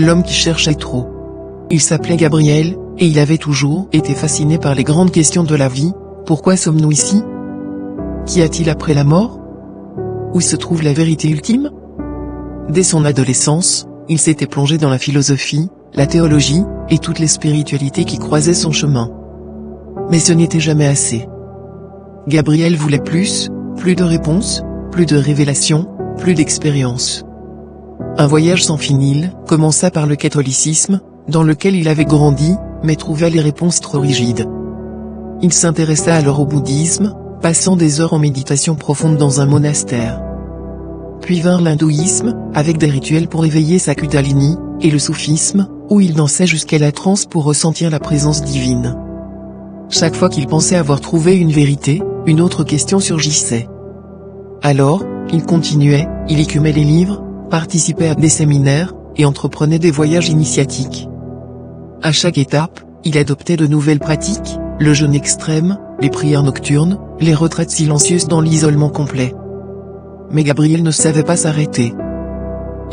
l'homme qui cherchait trop. Il s'appelait Gabriel, et il avait toujours été fasciné par les grandes questions de la vie. Pourquoi sommes-nous ici? Qu'y a-t-il après la mort? Où se trouve la vérité ultime? Dès son adolescence, il s'était plongé dans la philosophie, la théologie, et toutes les spiritualités qui croisaient son chemin. Mais ce n'était jamais assez. Gabriel voulait plus de réponses, plus de révélations, plus d'expériences. Un voyage sans finil commença par le catholicisme, dans lequel il avait grandi, mais trouva les réponses trop rigides. Il s'intéressa alors au bouddhisme, passant des heures en méditation profonde dans un monastère. Puis vint l'hindouisme, avec des rituels pour éveiller sa kundalini, et le soufisme, où il dansait jusqu'à la transe pour ressentir la présence divine. Chaque fois qu'il pensait avoir trouvé une vérité, une autre question surgissait. Alors, il continuait, il écumait les livres, participait à des séminaires, et entreprenait des voyages initiatiques. À chaque étape, il adoptait de nouvelles pratiques, le jeûne extrême, les prières nocturnes, les retraites silencieuses dans l'isolement complet. Mais Gabriel ne savait pas s'arrêter.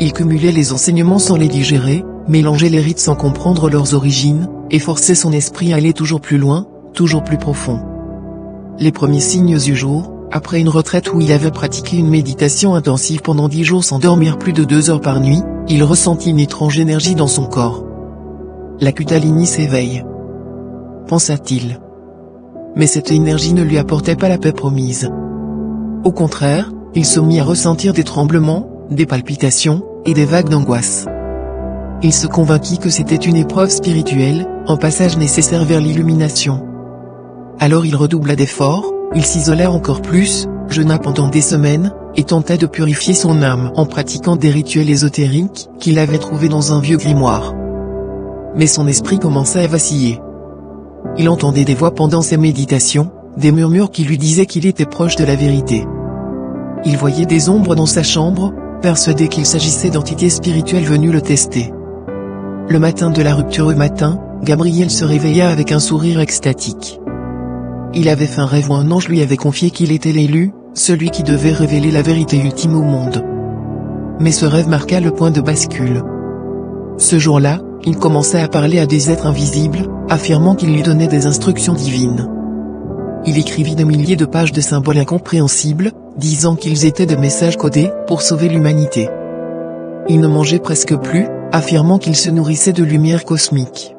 Il cumulait les enseignements sans les digérer, mélangeait les rites sans comprendre leurs origines, et forçait son esprit à aller toujours plus loin, toujours plus profond. Les premiers signes du jour, après une retraite où il avait pratiqué une méditation intensive pendant 10 jours sans dormir plus de 2 heures par nuit, il ressentit une étrange énergie dans son corps. La kundalini s'éveille, pensa-t-il. Mais cette énergie ne lui apportait pas la paix promise. Au contraire, il se mit à ressentir des tremblements, des palpitations, et des vagues d'angoisse. Il se convainquit que c'était une épreuve spirituelle, un passage nécessaire vers l'illumination. Alors il redoubla d'efforts, il s'isola encore plus, jeûna pendant des semaines, et tenta de purifier son âme en pratiquant des rituels ésotériques qu'il avait trouvés dans un vieux grimoire. Mais son esprit commençait à vaciller. Il entendait des voix pendant ses méditations, des murmures qui lui disaient qu'il était proche de la vérité. Il voyait des ombres dans sa chambre, persuadé qu'il s'agissait d'entités spirituelles venues le tester. Le matin de la rupture Gabriel se réveilla avec un sourire extatique. Il avait fait un rêve où un ange lui avait confié qu'il était l'élu, celui qui devait révéler la vérité ultime au monde. Mais ce rêve marqua le point de bascule. Ce jour-là, il commença à parler à des êtres invisibles, affirmant qu'ils lui donnaient des instructions divines. Il écrivit des milliers de pages de symboles incompréhensibles, disant qu'ils étaient des messages codés pour sauver l'humanité. Il ne mangeait presque plus, affirmant qu'il se nourrissait de lumière cosmique.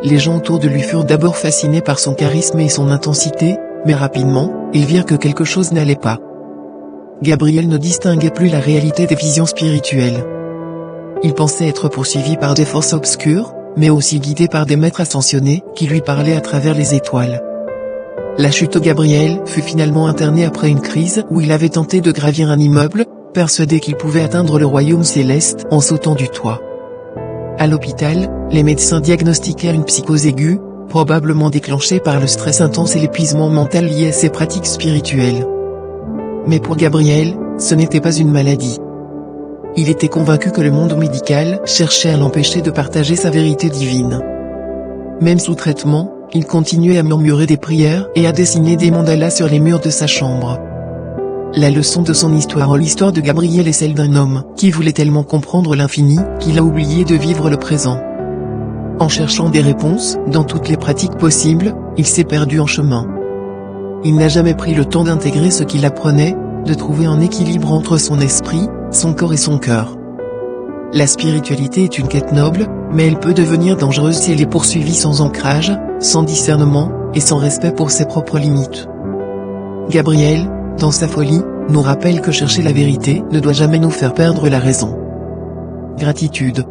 Les gens autour de lui furent d'abord fascinés par son charisme et son intensité, mais rapidement, ils virent que quelque chose n'allait pas. Gabriel ne distinguait plus la réalité des visions spirituelles. Il pensait être poursuivi par des forces obscures, mais aussi guidé par des maîtres ascensionnés qui lui parlaient à travers les étoiles. La chute de Gabriel fut finalement interné après une crise où il avait tenté de gravir un immeuble, persuadé qu'il pouvait atteindre le royaume céleste en sautant du toit. À l'hôpital, les médecins diagnostiquèrent une psychose aiguë, probablement déclenchée par le stress intense et l'épuisement mental lié à ses pratiques spirituelles. Mais pour Gabriel, ce n'était pas une maladie. Il était convaincu que le monde médical cherchait à l'empêcher de partager sa vérité divine. Même sous traitement, il continuait à murmurer des prières et à dessiner des mandalas sur les murs de sa chambre. La leçon de son histoire, l'histoire de Gabriel, est celle d'un homme qui voulait tellement comprendre l'infini qu'il a oublié de vivre le présent. En cherchant des réponses dans toutes les pratiques possibles, il s'est perdu en chemin. Il n'a jamais pris le temps d'intégrer ce qu'il apprenait, de trouver un équilibre entre son esprit, son corps et son cœur. La spiritualité est une quête noble, mais elle peut devenir dangereuse si elle est poursuivie sans ancrage, sans discernement, et sans respect pour ses propres limites. Gabriel, dans sa folie, nous rappelle que chercher la vérité ne doit jamais nous faire perdre la raison. Gratitude.